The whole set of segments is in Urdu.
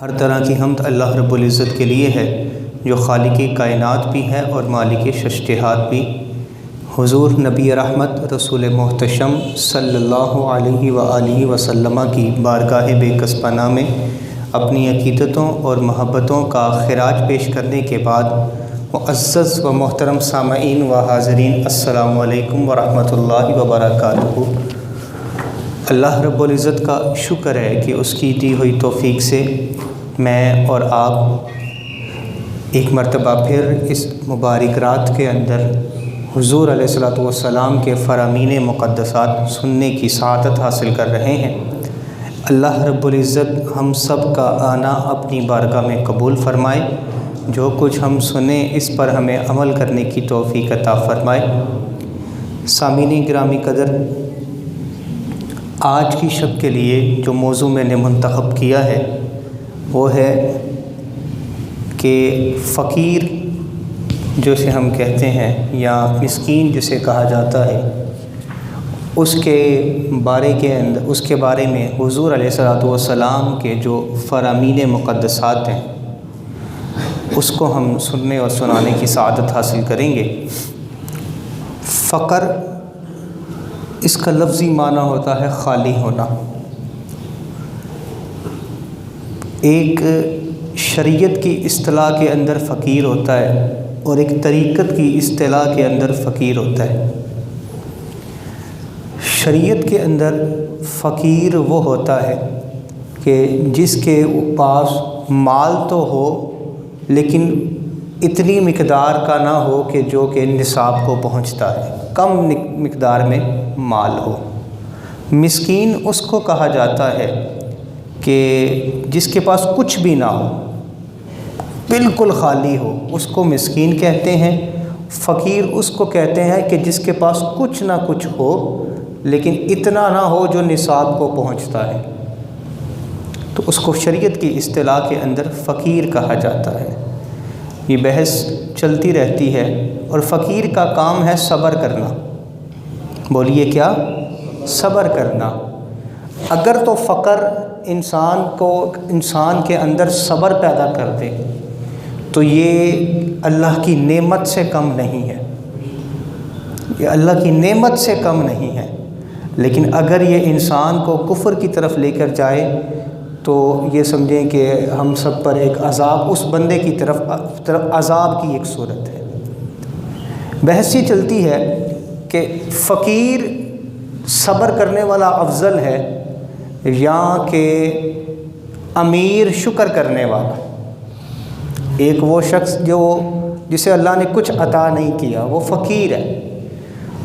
ہر طرح کی حمد اللہ رب العزت کے لیے ہے جو خالق کائنات بھی ہے اور مالک ششتہات بھی۔ حضور نبی رحمت رسول محتشم صلی اللہ علیہ وآلہ وسلم کی بارگاہ بے کس پناہ میں اپنی عقیدتوں اور محبتوں کا خراج پیش کرنے کے بعد معزز و محترم سامعین و حاضرین، السلام علیکم ورحمۃ اللہ وبرکاتہ۔ اللہ رب العزت کا شکر ہے کہ اس کی دی ہوئی توفیق سے میں اور آپ ایک مرتبہ پھر اس مبارک رات کے اندر حضور علیہ الصلوۃ والسلام کے فرامین مقدسات سننے کی سعادت حاصل کر رہے ہیں۔ اللہ رب العزت ہم سب کا آنا اپنی بارگاہ میں قبول فرمائے، جو کچھ ہم سنیں اس پر ہمیں عمل کرنے کی توفیق عطا فرمائے۔ سامعین گرامی قدر، آج کی شب کے لیے جو موضوع میں نے منتخب کیا ہے وہ ہے کہ فقیر جسے ہم کہتے ہیں یا مسکین جسے کہا جاتا ہے، اس کے بارے میں حضور علیہ الصلوۃ والسلام کے جو فرامین مقدسات ہیں اس کو ہم سننے اور سنانے کی سعادت حاصل کریں گے۔ فقر، اس کا لفظی معنی ہوتا ہے خالی ہونا۔ ایک شریعت کی اصطلاح کے اندر فقیر ہوتا ہے اور ایک طریقت کی اصطلاح کے اندر فقیر ہوتا ہے۔ شریعت کے اندر فقیر وہ ہوتا ہے کہ جس کے پاس مال تو ہو لیکن اتنی مقدار کا نہ ہو کہ جو کہ نصاب کو پہنچتا ہے، کم مقدار میں مال ہو۔ مسکین اس کو کہا جاتا ہے کہ جس کے پاس کچھ بھی نہ ہو، بالکل خالی ہو، اس کو مسکین کہتے ہیں۔ فقیر اس کو کہتے ہیں کہ جس کے پاس کچھ نہ کچھ ہو لیکن اتنا نہ ہو جو نصاب کو پہنچتا ہے، تو اس کو شریعت کی اصطلاح کے اندر فقیر کہا جاتا ہے۔ یہ بحث چلتی رہتی ہے، اور فقیر کا کام ہے صبر کرنا۔ بولیے کیا؟ صبر کرنا۔ اگر تو فقر انسان کے اندر صبر پیدا کر دے تو یہ اللہ کی نعمت سے کم نہیں ہے، یہ اللہ کی نعمت سے کم نہیں ہے۔ لیکن اگر یہ انسان کو کفر کی طرف لے کر جائے تو یہ سمجھیں کہ ہم سب پر ایک عذاب، اس بندے کی طرف عذاب کی ایک صورت ہے۔ بحث یہ چلتی ہے کہ فقیر صبر کرنے والا افضل ہے یا کہ امیر شکر کرنے والا۔ ایک وہ شخص جسے اللہ نے کچھ عطا نہیں کیا، وہ فقیر ہے،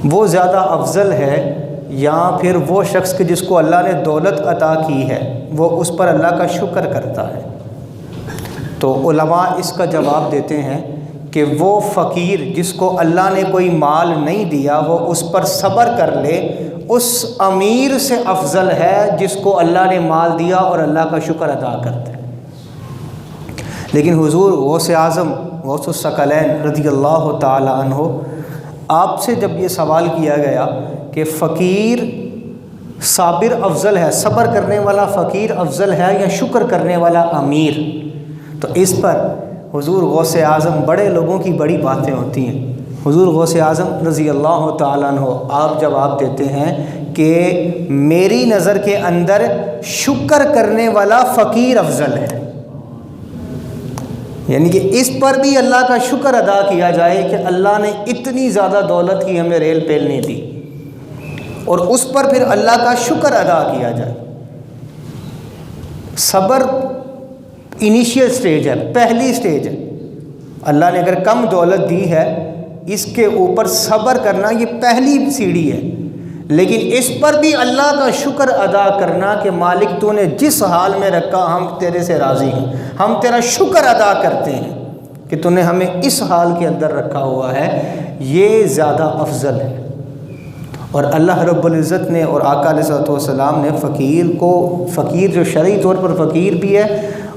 وہ زیادہ افضل ہے، یا پھر وہ شخص جس کو اللہ نے دولت عطا کی ہے وہ اس پر اللہ کا شکر کرتا ہے؟ تو علماء اس کا جواب دیتے ہیں کہ وہ فقیر جس کو اللہ نے کوئی مال نہیں دیا وہ اس پر صبر کر لے، اس امیر سے افضل ہے جس کو اللہ نے مال دیا اور اللہ کا شکر ادا کرتا ہے۔ لیکن حضور غوث اعظم غوث الثقلین رضی اللہ تعالی عنہ، آپ سے جب یہ سوال کیا گیا کہ فقیر صابر افضل ہے، صبر کرنے والا فقیر افضل ہے یا شکر کرنے والا امیر، تو اس پر حضور غوث اعظم، بڑے لوگوں کی بڑی باتیں ہوتی ہیں، حضور غوث اعظم رضی اللہ تعالیٰ عنہ آپ جواب دیتے ہیں کہ میری نظر کے اندر شکر کرنے والا فقیر افضل ہے۔ یعنی کہ اس پر بھی اللہ کا شکر ادا کیا جائے کہ اللہ نے اتنی زیادہ دولت کی ہمیں ریل پیل نہیں دی، اور اس پر پھر اللہ کا شکر ادا کیا جائے۔ صبر انیشیل سٹیج ہے، پہلی سٹیج ہے۔ اللہ نے اگر کم دولت دی ہے، اس کے اوپر صبر کرنا یہ پہلی سیڑھی ہے، لیکن اس پر بھی اللہ کا شکر ادا کرنا کہ مالک تو نے جس حال میں رکھا ہم تیرے سے راضی ہیں، ہم تیرا شکر ادا کرتے ہیں کہ تو نے ہمیں اس حال کے اندر رکھا ہوا ہے، یہ زیادہ افضل ہے۔ اور اللہ رب العزت نے اور آقا علیہ الصلوۃ والسلام نے فقیر جو شرعی طور پر فقیر بھی ہے،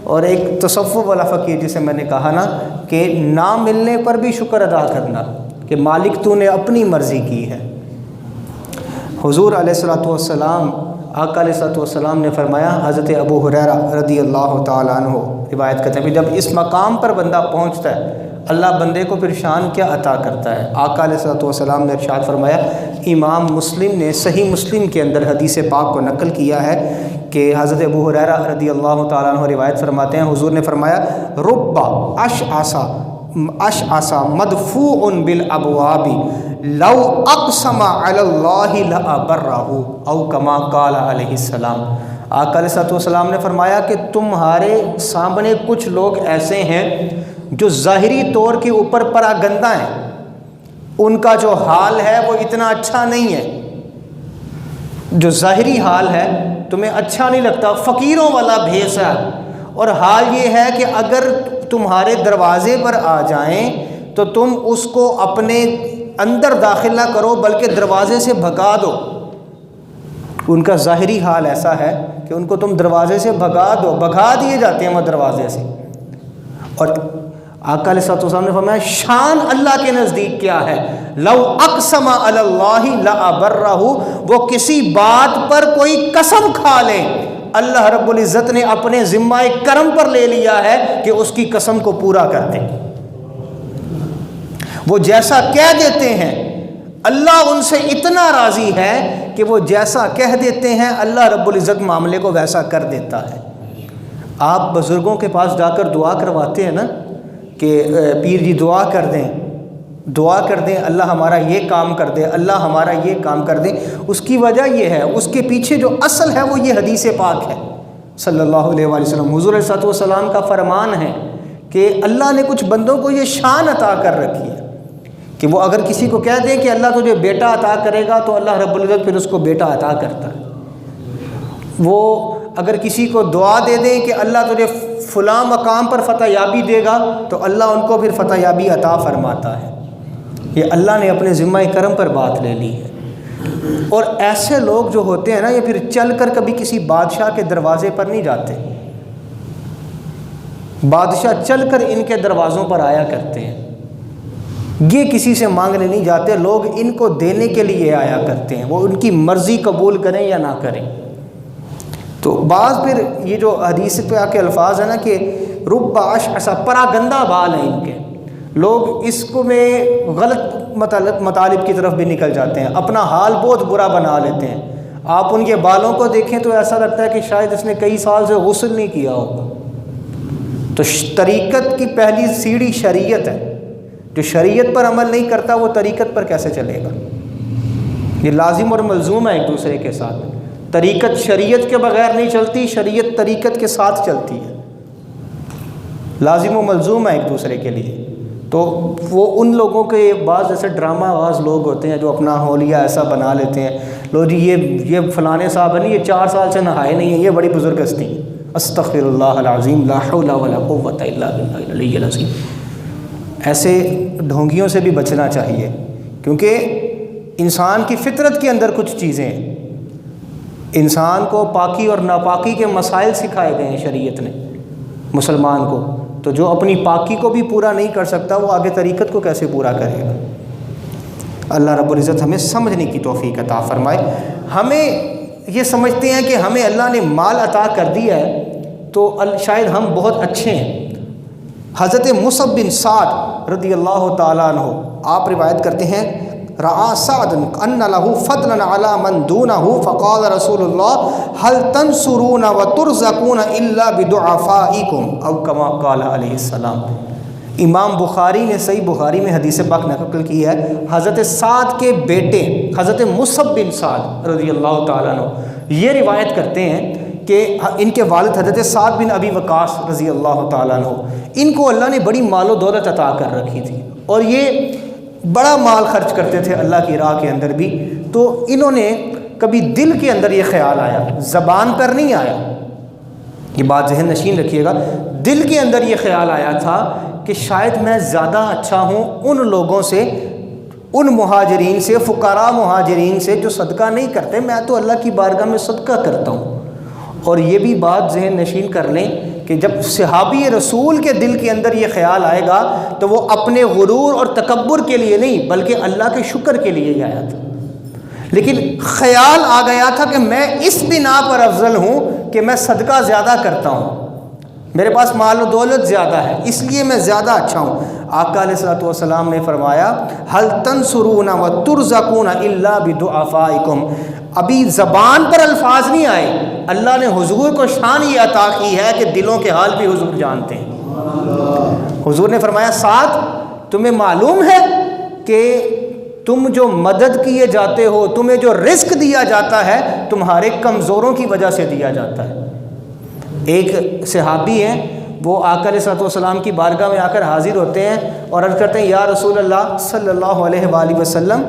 اور ایک تصوف والا فقیر جسے میں نے کہا نا کہ نہ ملنے پر بھی شکر ادا کرنا کہ مالک تو نے اپنی مرضی کی ہے۔ حضور علیہ الصلوۃ والسلام آقا علیہ الصلوۃ والسلام نے فرمایا، حضرت ابو ہریرہ رضی اللہ تعالیٰ عنہ روایت کرتے ہیں کہ جب اس مقام پر بندہ پہنچتا ہے اللہ بندے کو پھر شان کیا عطا کرتا ہے۔ آقا علیہ الصلوۃ والسلام نے ارشاد فرمایا، امام مسلم نے صحیح مسلم کے اندر حدیث پاک کو نقل کیا ہے کہ حضرت ابو ہریرہ رضی اللہ تعالیٰ عنہ روایت فرماتے ہیں، حضور نے فرمایا، رب اشعث مدفوع بالابواب لو اقسم علی اللہ لابرہ او کما قال علیہ السلام۔ آقا علیہ الصلوۃ والسلام نے فرمایا کہ تمہارے سامنے کچھ لوگ ایسے ہیں جو ظاہری طور کے اوپر پراگندہ ہیں، ان کا جو حال ہے وہ اتنا اچھا نہیں ہے، جو ظاہری حال ہے تمہیں اچھا نہیں لگتا، فقیروں والا بھیس ہے، اور حال یہ ہے کہ اگر تمہارے دروازے پر آ جائیں تو تم اس کو اپنے اندر داخل نہ کرو بلکہ دروازے سے بھگا دو۔ ان کا ظاہری حال ایسا ہے کہ ان کو تم دروازے سے بھگا دیے جاتے ہیں وہ دروازے سے۔ اور آقا علیہ الصلوۃ والسلام نے فرمایا، شان اللہ کے نزدیک کیا ہے، لو اقسم علی اللہ لابرہ، وہ کسی بات پر کوئی قسم کھا لے، اللہ رب العزت نے اپنے ذمہ کرم پر لے لیا ہے کہ اس کی قسم کو پورا کر دیں۔ وہ جیسا کہہ دیتے ہیں اللہ ان سے اتنا راضی ہے کہ وہ جیسا کہہ دیتے ہیں اللہ رب العزت معاملے کو ویسا کر دیتا ہے۔ آپ بزرگوں کے پاس جا کر دعا کرواتے ہیں نا کہ پیر جی دعا کر دیں اللہ ہمارا یہ کام کر دے، اللہ ہمارا یہ کام کر دے۔ اس کی وجہ یہ ہے، اس کے پیچھے جو اصل ہے وہ یہ حدیث پاک ہے صلی اللہ علیہ وآلہ وسلم۔ حضور علیہ الصلوۃ والسلام کا فرمان ہے کہ اللہ نے کچھ بندوں کو یہ شان عطا کر رکھی ہے کہ وہ اگر کسی کو کہہ دیں کہ اللہ تجھے بیٹا عطا کرے گا تو اللہ رب العزت پھر اس کو بیٹا عطا کرتا ہے۔ وہ اگر کسی کو دعا دے دیں کہ اللہ تجھے فلاں مقام پر فتح یابی دے گا تو اللہ ان کو پھر فتح یابی عطا فرماتا ہے۔ یہ اللہ نے اپنے ذمہ کرم پر بات لے لی ہے۔ اور ایسے لوگ جو ہوتے ہیں نا یہ پھر چل کر کبھی کسی بادشاہ کے دروازے پر نہیں جاتے، بادشاہ چل کر ان کے دروازوں پر آیا کرتے ہیں، یہ کسی سے مانگنے نہیں جاتے، لوگ ان کو دینے کے لیے آیا کرتے ہیں، وہ ان کی مرضی قبول کریں یا نہ کریں۔ تو بعض پھر یہ جو حدیث پہ آ کے الفاظ ہے نا کہ رب اشعث، پراگندہ بال ہیں ان کے، لوگ اس کو میں غلط مطالب کی طرف بھی نکل جاتے ہیں، اپنا حال بہت برا بنا لیتے ہیں۔ آپ ان کے بالوں کو دیکھیں تو ایسا لگتا ہے کہ شاید اس نے کئی سال سے غسل نہیں کیا ہوگا۔ تو طریقت کی پہلی سیڑھی شریعت ہے، جو شریعت پر عمل نہیں کرتا وہ طریقت پر کیسے چلے گا؟ یہ لازم اور ملزوم ہے ایک دوسرے کے ساتھ۔ طریقت شریعت کے بغیر نہیں چلتی، شریعت طریقت کے ساتھ چلتی ہے، لازم و ملزوم ہے ایک دوسرے کے لیے۔ تو وہ ان لوگوں کے بعض ایسے ڈرامہ آواز لوگ ہوتے ہیں جو اپنا حولیہ ایسا بنا لیتے ہیں، لو جی یہ فلانے صاحب ہیں، یہ 4 سال سے نہائے نہیں ہیں، یہ بڑی بزرگ ہستی ہیں۔ استغفر اللہ العظیم، لا حول ولا قوۃ الا باللہ العلی العظیم۔ ایسے ڈھونگیوں سے بھی بچنا چاہیے، کیونکہ انسان کی فطرت کے اندر کچھ چیزیں ہیں، انسان کو پاکی اور ناپاکی کے مسائل سکھائے گئے ہیں شریعت نے مسلمان کو، تو جو اپنی پاکی کو بھی پورا نہیں کر سکتا وہ آگے طریقت کو کیسے پورا کرے گا؟ اللہ رب العزت ہمیں سمجھنے کی توفیق عطا فرمائے۔ ہمیں یہ سمجھتے ہیں کہ ہمیں اللہ نے مال عطا کر دیا ہے تو شاید ہم بہت اچھے ہیں۔ حضرت مصعب بن سعد رضی اللہ تعالیٰ عنہ آپ روایت کرتے ہیں، رعا سعد ان له فضلا على من دونه فقال رسول الله هل تنصرون وترزقون الا بدعفائكم او كما قال علیہ السلام۔ امام بخاری نے صحیح بخاری میں حدیث پاک نقل کی ہے، حضرت سعد کے بیٹے حضرت مصعب بن سعد رضی اللہ تعالیٰ عنہ یہ روایت کرتے ہیں کہ ان کے والد حضرت سعد بن ابی وقاص رضی اللہ تعالیٰ عنہ، ان کو اللہ نے بڑی مال و دولت عطا کر رکھی تھی اور یہ بڑا مال خرچ کرتے تھے اللہ کی راہ کے اندر بھی۔ تو انہوں نے کبھی دل کے اندر یہ خیال آیا، زبان پر نہیں آیا، یہ بات ذہن نشین رکھیے گا، دل کے اندر یہ خیال آیا تھا کہ شاید میں زیادہ اچھا ہوں ان لوگوں سے، ان مہاجرین سے، فقراء مہاجرین سے جو صدقہ نہیں کرتے، میں تو اللہ کی بارگاہ میں صدقہ کرتا ہوں۔ اور یہ بھی بات ذہن نشین کر لیں کہ جب صحابی رسول کے دل کے اندر یہ خیال آئے گا تو وہ اپنے غرور اور تکبر کے لیے نہیں بلکہ اللہ کے شکر کے لیے ہی آیا تھا۔ لیکن خیال آ گیا تھا کہ میں اس بنا پر افضل ہوں کہ میں صدقہ زیادہ کرتا ہوں، میرے پاس مال و دولت زیادہ ہے، اس لیے میں زیادہ اچھا ہوں۔ آقا علیہ الصلوۃ والسلام نے فرمایا هل تنصرون وترزقون الا بدعفائکم، ابھی زبان پر الفاظ نہیں آئے، اللہ نے حضور کو شان یہ عطا کی ہے کہ دلوں کے حال بھی حضور جانتے ہیں۔ حضور نے فرمایا ساتھ تمہیں معلوم ہے کہ تم جو مدد کیے جاتے ہو، تمہیں جو رزق دیا جاتا ہے تمہارے کمزوروں کی وجہ سے دیا جاتا ہے۔ ایک صحابی ہیں، وہ آقا علیہ الصلوۃ والسلام کی بارگاہ میں آ کر حاضر ہوتے ہیں اور عرض کرتے ہیں یا رسول اللہ صلی اللہ علیہ وآلہ وسلم،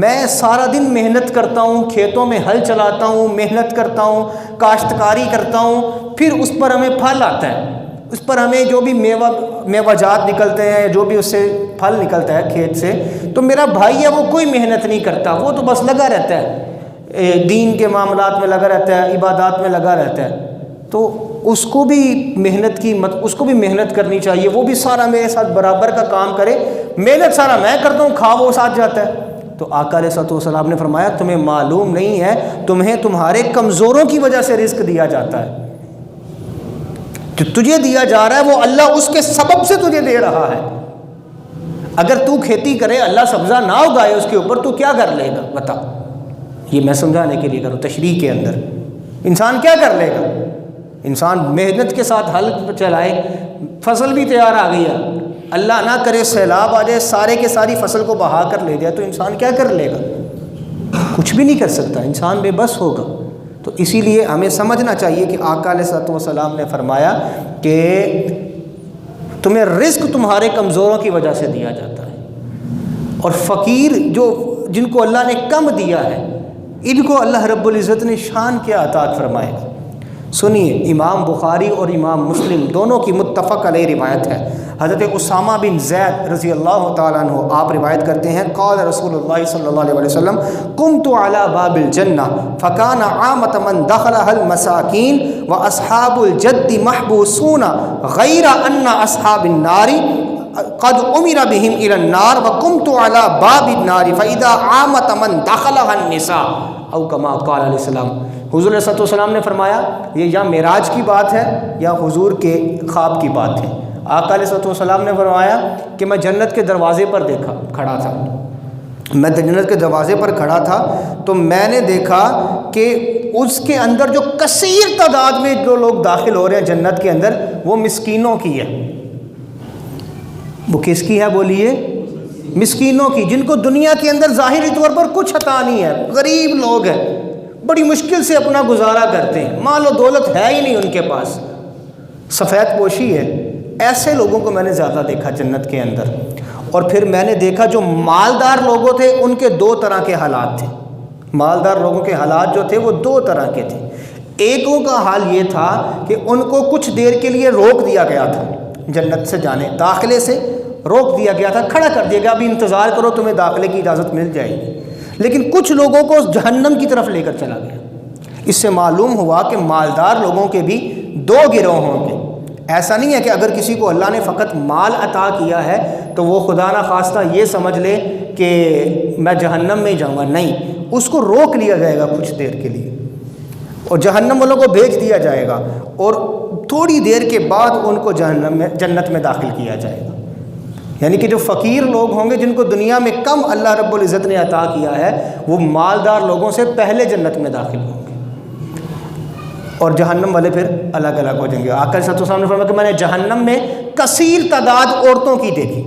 میں سارا دن محنت کرتا ہوں، کھیتوں میں ہل چلاتا ہوں، محنت کرتا ہوں، کاشتکاری کرتا ہوں، پھر اس پر ہمیں پھل آتا ہے، اس پر ہمیں جو بھی میوہ جات نکلتے ہیں، جو بھی اس سے پھل نکلتا ہے کھیت سے، تو میرا بھائی ہے وہ کوئی محنت نہیں کرتا، وہ تو بس لگا رہتا ہے، دین کے معاملات میں لگا رہتا ہے، عبادات میں لگا رہتا ہے، تو اس کو بھی محنت کرنی چاہیے، وہ بھی سارا میرے ساتھ برابر کا کام کرے، محنت سارا میں کرتا ہوں، کھا وہ ساتھ جاتا ہے۔ تو آقا علیہ الصلوۃ والسلام نے فرمایا تمہیں معلوم نہیں ہے، تمہیں تمہارے کمزوروں کی وجہ سے رزق دیا جاتا ہے، جو تجھے دیا جا رہا ہے وہ اللہ اس کے سبب سے تجھے دے رہا ہے۔ اگر تو کھیتی کرے، اللہ سبزہ نہ اگائے اس کے اوپر، تو کیا کر لے گا بتا؟ یہ میں سمجھانے کے لیے کروں، تشریح کے اندر انسان کیا کر لے گا؟ انسان محنت کے ساتھ ہل چلائے، فصل بھی تیار آ گئی ہے، اللہ نہ کرے سیلاب آ جائے، سارے کے ساری فصل کو بہا کر لے جائے، تو انسان کیا کر لے گا؟ کچھ بھی نہیں کر سکتا، انسان بے بس ہوگا۔ تو اسی لیے ہمیں سمجھنا چاہیے کہ آقا علیہ الصلوۃ والسلام نے فرمایا کہ تمہیں رزق تمہارے کمزوروں کی وجہ سے دیا جاتا ہے، اور فقیر جن کو اللہ نے کم دیا ہے، ان کو اللہ رب العزت نے شان کیا عطا فرمائے گا۔ سنیے، امام بخاری اور امام مسلم دونوں کی متفق علیہ روایت ہے، حضرت اسامہ بن زید رضی اللہ تعالیٰ عنہ آپ روایت کرتے ہیں قال رسول اللہ صلی اللہ علیہ وسلم قمت علی باب الجنہ فکان عامۃ من دخلها المساکین واصحاب الجد محبوسون غیر ان اصحاب النار قد امر بهم الى النار وقمت على باب النار فاذا عامۃ من دخلها النساء او کما قال علیہ السلام۔ حضور علیہ الصلوۃ والسلام نے فرمایا، یہ یا معراج کی بات ہے یا حضور کے خواب کی بات ہے۔ آقا علیہ الصلوۃ والسلام نے فرمایا کہ میں جنت کے دروازے پر کھڑا تھا، میں جنت کے دروازے پر کھڑا تھا تو میں نے دیکھا کہ اس کے اندر جو کثیر تعداد میں جو لوگ داخل ہو رہے ہیں جنت کے اندر، وہ مسکینوں کی ہے۔ وہ کس کی ہے بولیے؟ مسکینوں کی، جن کو دنیا کے اندر ظاہری طور پر کچھ عطا نہیں ہے، غریب لوگ ہیں، بڑی مشکل سے اپنا گزارا کرتے ہیں، مال و دولت ہے ہی نہیں ان کے پاس، سفید پوشی ہے، ایسے لوگوں کو میں نے زیادہ دیکھا جنت کے اندر۔ اور پھر میں نے دیکھا جو مالدار لوگوں تھے ان کے دو طرح کے حالات تھے، مالدار لوگوں کے حالات جو تھے وہ دو طرح کے تھے۔ ایکوں کا حال یہ تھا کہ ان کو کچھ دیر کے لیے روک دیا گیا تھا، جنت سے جانے داخلے سے روک دیا گیا تھا، کھڑا کر دیا گیا، ابھی انتظار کرو تمہیں داخلے کی اجازت مل جائے گی۔ لیکن کچھ لوگوں کو جہنم کی طرف لے کر چلا گیا۔ اس سے معلوم ہوا کہ مالدار لوگوں کے بھی دو گروہ ہوں گے۔ ایسا نہیں ہے کہ اگر کسی کو اللہ نے فقط مال عطا کیا ہے تو وہ خدا نہ خواستہ یہ سمجھ لے کہ میں جہنم میں ہی جاؤں گا، نہیں، اس کو روک لیا جائے گا کچھ دیر کے لیے اور جہنم والوں کو بھیج دیا جائے گا، اور تھوڑی دیر کے بعد ان کو جنت میں داخل کیا جائے گا۔ یعنی کہ جو فقیر لوگ ہوں گے، جن کو دنیا میں کم اللہ رب العزت نے عطا کیا ہے، وہ مالدار لوگوں سے پہلے جنت میں داخل ہوں گے، اور جہنم والے پھر الگ الگ ہو جائیں گے۔ آقا صلی اللہ علیہ وسلم نے فرمایا کہ میں نے جہنم میں کثیر تعداد عورتوں کی دیکھی۔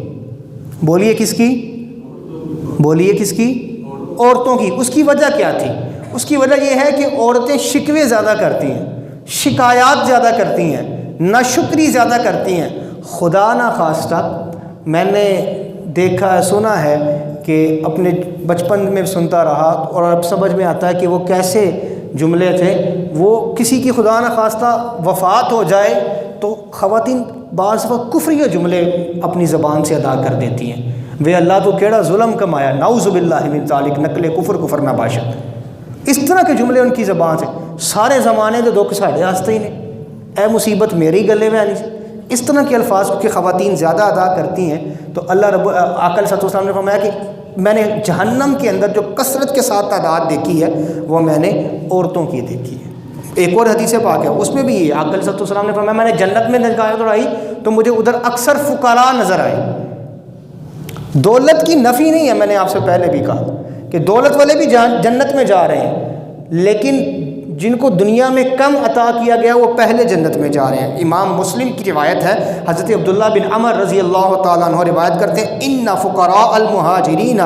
بولیے کس کی؟ بولیے کس کی؟ عورتوں کی۔ اس کی وجہ کیا تھی؟ اس کی وجہ یہ ہے کہ عورتیں شکوے زیادہ کرتی ہیں، شکایات زیادہ کرتی ہیں، ناشکری زیادہ کرتی ہیں۔ خدا نہ خواستہ میں نے دیکھا سنا ہے کہ اپنے بچپن میں سنتا رہا، اور اب سمجھ میں آتا ہے کہ وہ کیسے جملے تھے۔ وہ کسی کی خدا نہ خواستہ وفات ہو جائے تو خواتین بعض وقت کفری جملے اپنی زبان سے ادا کر دیتی ہیں، وے اللہ تو کیڑا ظلم کمایا، نعوذ باللہ من ذالک، نقل کفر نہ باشد۔ اس طرح کے جملے ان کی زبان سے، سارے زمانے دے دکھ ساڑھے آستے ہی نہیں، اے مصیبت میری گلے میں آنی سے، اس طرح کے الفاظ کی خواتین زیادہ ادا کرتی ہیں۔ تو اللہ رب آقا صلی اللہ علیہ وسلم نے فرمایا کہ میں نے جہنم کے اندر جو کثرت کے ساتھ تعداد دیکھی ہے وہ میں نے عورتوں کی دیکھی ہے۔ ایک اور حدیث پاک ہے، اس میں بھی یہ آقا علیہ السلام نے فرمایا میں نے جنت میں نگاہ دوڑائی تو مجھے ادھر اکثر فقراء نظر آئے۔ دولت کی نفی نہیں ہے، میں نے آپ سے پہلے بھی کہا کہ دولت والے بھی جنت میں جا رہے ہیں، لیکن جن کو دنیا میں کم عطا کیا گیا وہ پہلے جنت میں جا رہے ہیں۔ امام مسلم کی روایت ہے، حضرت عبداللہ بن عمر رضی اللہ تعالیٰ عنہ روایت کرتے ہیں ان فقراء المہاجرین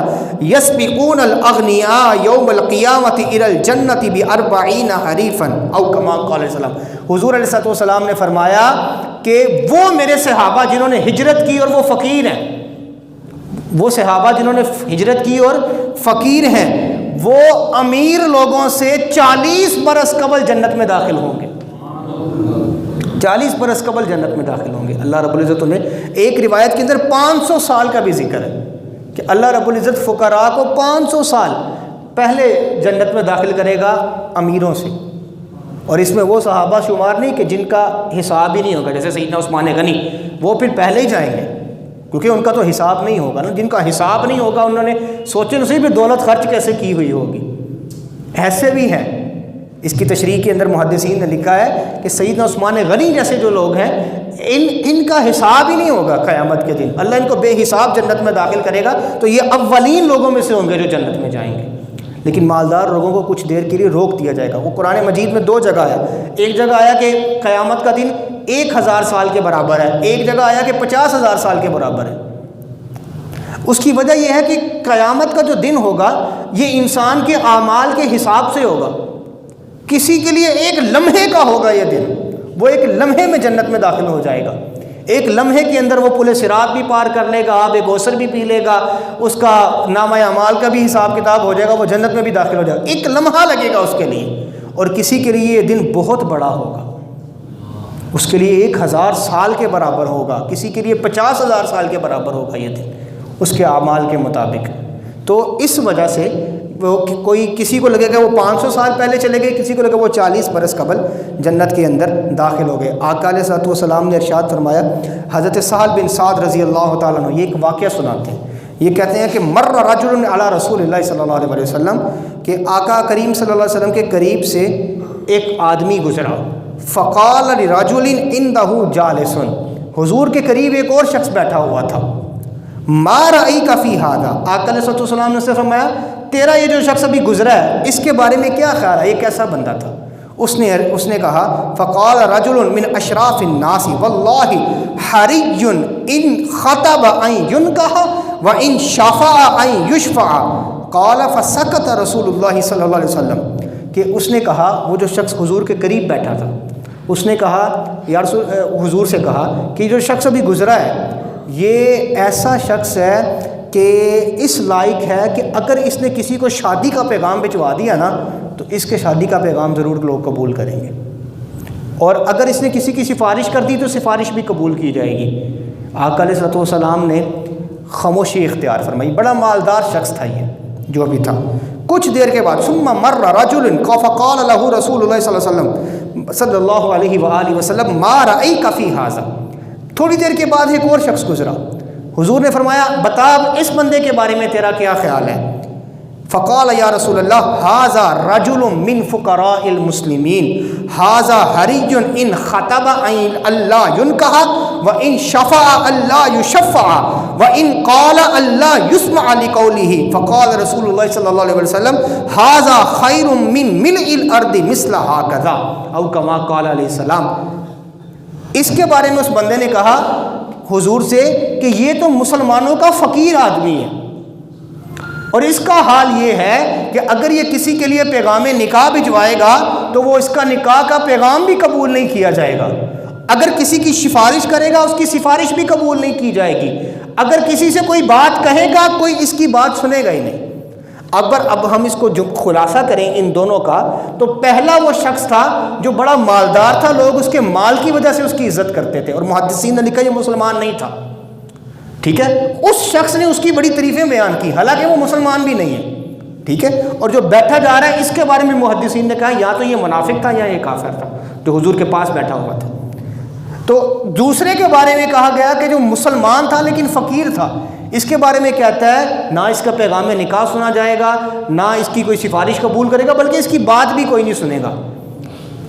یسبقون الاغنیاء یوم القیامۃ الی الجنۃ ب40 حریفا او کما قال علیہ السلام۔ حضور علیہ السلام نے فرمایا کہ وہ میرے صحابہ جنہوں نے ہجرت کی اور وہ فقیر ہیں، وہ صحابہ جنہوں نے ہجرت کی اور فقیر ہیں، وہ امیر لوگوں سے 40 برس قبل جنت میں داخل ہوں گے، 40 برس قبل جنت میں داخل ہوں گے۔ اللہ رب العزت نے ایک روایت کے اندر 500 سال کا بھی ذکر ہے کہ اللہ رب العزت فقراء کو 500 سال پہلے جنت میں داخل کرے گا امیروں سے، اور اس میں وہ صحابہ شمار نہیں کہ جن کا حساب ہی نہیں ہوگا، جیسے سیدنا عثمان غنی، وہ پھر پہلے ہی جائیں گے کیونکہ ان کا تو حساب نہیں ہوگا نا۔ جن کا حساب نہیں ہوگا انہوں نے سوچے نصیب بھی دولت خرچ کیسے کی ہوئی ہوگی، ایسے بھی ہیں۔ اس کی تشریح کے اندر محدثین نے لکھا ہے کہ سیدنا عثمان غنی جیسے جو لوگ ہیں ان کا حساب ہی نہیں ہوگا قیامت کے دن، اللہ ان کو بے حساب جنت میں داخل کرے گا، تو یہ اولین لوگوں میں سے ہوں گے جو جنت میں جائیں گے۔ لیکن مالدار لوگوں کو کچھ دیر کے لیے روک دیا جائے گا۔ وہ قرآن مجید میں 2 جگہ آیا، ایک جگہ آیا کہ قیامت کا دن 1000 سال کے برابر ہے، ایک جگہ آیا کہ 50,000 سال کے برابر ہے۔ اس کی وجہ یہ ہے کہ قیامت کا جو دن ہوگا یہ انسان کے اعمال کے حساب سے ہوگا، کسی کے لیے ایک لمحے کا ہوگا یہ دن، وہ ایک لمحے میں جنت میں داخل ہو جائے گا، ایک لمحے کے اندر وہ پل صراط بھی پار کر لے گا، آب کوثر بھی پی لے گا، اس کا نامہ اعمال کا بھی حساب کتاب ہو جائے گا، وہ جنت میں بھی داخل ہو جائے گا، ایک لمحہ لگے گا اس کے لیے۔ اور کسی کے لیے یہ دن بہت بڑا ہوگا، اس کے لیے 1000 سال کے برابر ہوگا، کسی کے لیے 50,000 سال کے برابر ہوگا یہ دن اس کے اعمال کے مطابق۔ تو اس وجہ سے وہ کوئی کسی کو لگے گا وہ 500 سال پہلے چلے گئے، کسی کو لگے وہ 40 برس قبل جنت کے اندر داخل ہو گئے۔ آقا علیہ السلام نے ارشاد فرمایا، حضرت سہل بن سعد رضی اللہ تعالیٰ عنہ یہ ایک واقعہ سناتے ہیں، یہ کہتے ہیں کہ مر رجل علی رسول اللہ صلی اللہ علیہ وسلم، کہ آقا کریم صلی اللہ علیہ وسلم کے قریب سے ایک آدمی گزرا، فقال لرجل عنده جالس، حضور کے قریب ایک اور شخص بیٹھا ہوا تھا، ما رأیک فی ھذا، آقا علیہ السلام نے اس سے فرمایا تیرا یہ جو شخص ابھی گزرا ہے اس کے بارے میں کیا خیال ہے، یہ کیسا بندہ تھا؟ اس نے کہا فقال رجل من اشراف الناس واللہ حری ان خطب ان ينکح وان شفع ان یشفع، قال فسکت رسول اللہ صلی اللہ علیہ وسلم، کہ اس نے کہا، وہ جو شخص حضور کے قریب بیٹھا تھا اس نے کہا یا رسول، حضور سے کہا کہ جو شخص ابھی گزرا ہے یہ ایسا شخص ہے کہ اس لائق ہے کہ اگر اس نے کسی کو شادی کا پیغام بھجوا دیا نا تو اس کے شادی کا پیغام ضرور لوگ قبول کریں گے، اور اگر اس نے کسی کی سفارش کر دی تو سفارش بھی قبول کی جائے گی۔ آقا علیہ السلام نے خاموشی اختیار فرمائی، بڑا مالدار شخص تھا یہ جو ابھی تھا۔ کچھ دیر کے بعد ثم مر رجل فقال له رسول اللہ صلی اللہ علیہ وآلہ وسلم ما رأیک فی ھذا، تھوڑی دیر کے بعد ایک اور شخص گزرا، حضور نے فرمایا بتا اس بندے کے بارے میں تیرا کیا خیال ہے؟ فقال یا رسول اللہ ھذا رجل من فقراء المسلمین ھذا حری ان خطب ان اللہ ينکح وان شفع اللہ یشفع وان قال اللہ یسمع لقولہ، فقال رسول اللہ صلی اللہ علیہ وسلم ھذا خیر من ملء الارض مثل ھذا او کما قال علیہ السلام۔ اس کے بارے میں اس بندے نے کہا حضور سے کہ یہ تو مسلمانوں کا فقیر آدمی ہے، اور اس کا حال یہ ہے کہ اگر یہ کسی کے لیے پیغام نکاح بھجوائے گا تو وہ اس کا نکاح کا پیغام بھی قبول نہیں کیا جائے گا، اگر کسی کی سفارش کرے گا اس کی سفارش بھی قبول نہیں کی جائے گی، اگر کسی سے کوئی بات کہے گا کوئی اس کی بات سنے گا ہی نہیں۔ اب ہم اس کو جو خلاصہ کریں ان دونوں کا، تو پہلا وہ شخص تھا جو بڑا مالدار تھا، لوگ اس کے مال کی وجہ سے اس کی عزت کرتے تھے، اور محدثین نے لکھا یہ مسلمان نہیں تھا، ٹھیک ہے، اس شخص نے اس کی بڑی تعریفیں بیان کی حالانکہ وہ مسلمان بھی نہیں ہے، ٹھیک ہے، اور جو بیٹھا جا رہا ہے اس کے بارے میں محدثین نے کہا یا تو یہ منافق تھا یا یہ کافر تھا جو حضور کے پاس بیٹھا ہوا تھا۔ تو دوسرے کے بارے میں کہا گیا کہ جو مسلمان تھا لیکن فقیر تھا، اس کے بارے میں کہتا ہے نہ اس کا پیغام نکاح سنا جائے گا، نہ اس کی کوئی سفارش قبول کرے گا، بلکہ اس کی بات بھی کوئی نہیں سنے گا۔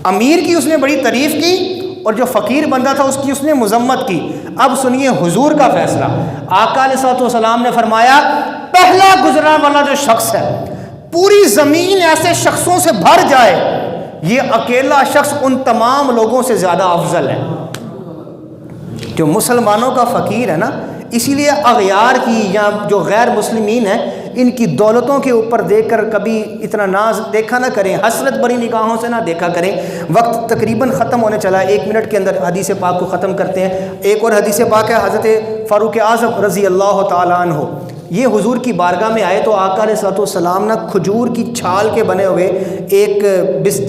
امیر کی اس نے بڑی تعریف کی اور جو فقیر بندہ تھا اس کی اس نے مذمت کی۔ اب سنیے حضور کا فیصلہ۔ آقا علیہ الصلوۃ والسلام نے فرمایا پہلا گزرا والا جو شخص ہے، پوری زمین ایسے شخصوں سے بھر جائے، یہ اکیلا شخص ان تمام لوگوں سے زیادہ افضل ہے۔ جو مسلمانوں کا فقیر ہے نا، اسی لیے اغیار کی یا جو غیر مسلمین ہیں ان کی دولتوں کے اوپر دیکھ کر کبھی اتنا ناز دیکھا نہ کریں، حسرت بری نگاہوں سے نہ دیکھا کریں۔ وقت تقریباً ختم ہونے چلا ہے، 1 منٹ کے اندر حدیث پاک کو ختم کرتے ہیں۔ ایک اور حدیث پاک ہے حضرت فاروق اعظم رضی اللہ تعالیٰ عنہ، یہ حضور کی بارگاہ میں آئے تو آقا علیہ الصلوۃ والسلام نا کھجور کی چھال کے بنے ہوئے ایک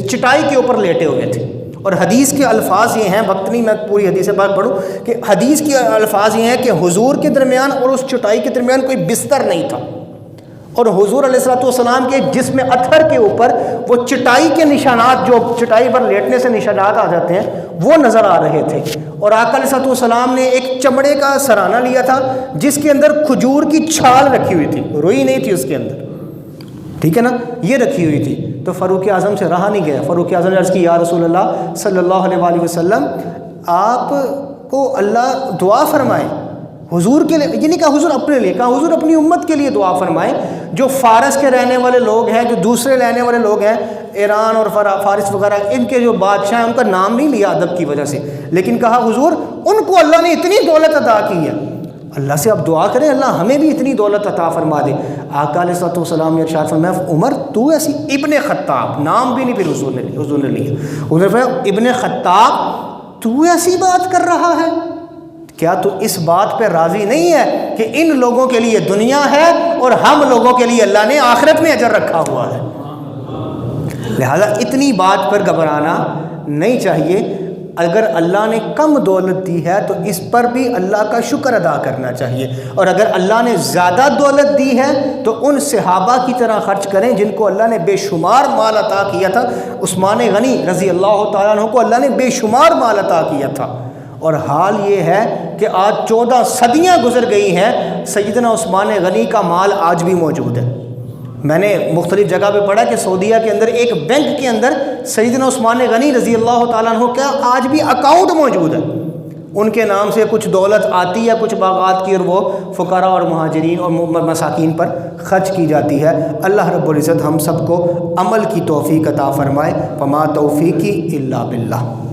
چٹائی کے اوپر لیٹے ہوئے تھے، اور حدیث کے الفاظ یہ ہیں، وقت نہیں میں پوری حدیث پاک پڑھوں، کہ حدیث کے الفاظ یہ ہیں کہ حضور کے درمیان اور اس چٹائی کے درمیان کوئی بستر نہیں تھا، اور حضور علیہ الصلوۃ والسلام کے جسم اطہر کے اوپر وہ چٹائی کے نشانات، جو چٹائی پر لیٹنے سے نشانات آ جاتے ہیں، وہ نظر آ رہے تھے۔ اور آقا علیہ الصلوۃ والسلام نے ایک چمڑے کا سرانہ لیا تھا جس کے اندر کھجور کی چھال رکھی ہوئی تھی، روئی نہیں تھی اس کے اندر، ٹھیک ہے نا، یہ رکھی ہوئی تھی۔ تو فاروق اعظم سے رہا نہیں گیا، فاروق اعظم نے عرض کی یا رسول اللہ صلی اللہ علیہ وآلہ وسلم، آپ کو اللہ دعا فرمائے حضور کے لیے، یہ نہیں کہا حضور اپنے لیے، کہا حضور اپنی امت کے لیے دعا فرمائیں۔ جو فارس کے رہنے والے لوگ ہیں، جو دوسرے رہنے والے لوگ ہیں، ایران اور فارس وغیرہ، ان کے جو بادشاہ ہیں ان کا نام نہیں لیا ادب کی وجہ سے، لیکن کہا حضور ان کو اللہ نے اتنی دولت عطا کی ہے، اللہ سے اب دعا کریں اللہ ہمیں بھی اتنی دولت عطا فرما دے۔ آقا علیہ الصلوۃ والسلام نے ارشاد فرمایا عمر تو ایسی، ابن خطاب، نام بھی نہیں پھر حضور نے لیا، حضور نے فرمایا ابن خطاب تو ایسی بات کر رہا ہے، کیا تو اس بات پہ راضی نہیں ہے کہ ان لوگوں کے لیے دنیا ہے اور ہم لوگوں کے لیے اللہ نے آخرت میں اجر رکھا ہوا ہے؟ لہذا اتنی بات پر گھبرانا نہیں چاہیے۔ اگر اللہ نے کم دولت دی ہے تو اس پر بھی اللہ کا شکر ادا کرنا چاہیے، اور اگر اللہ نے زیادہ دولت دی ہے تو ان صحابہ کی طرح خرچ کریں جن کو اللہ نے بے شمار مال عطا کیا تھا۔ عثمان غنی رضی اللہ تعالیٰ عنہ کو اللہ نے بے شمار مال عطا کیا تھا، اور حال یہ ہے کہ آج 14 صدیاں گزر گئی ہیں، سیدنا عثمان غنی کا مال آج بھی موجود ہے۔ میں نے مختلف جگہ پہ پڑھا کہ سعودیہ کے اندر ایک بینک کے اندر سیدنا عثمان غنی رضی اللہ تعالیٰ عنہ کا آج بھی اکاؤنٹ موجود ہے، ان کے نام سے کچھ دولت آتی ہے کچھ باغات کی، اور وہ فقراء اور مہاجرین اور مساکین پر خرچ کی جاتی ہے۔ اللہ رب العزت ہم سب کو عمل کی توفیق عطا فرمائے۔ فما توفیقی الا باللہ۔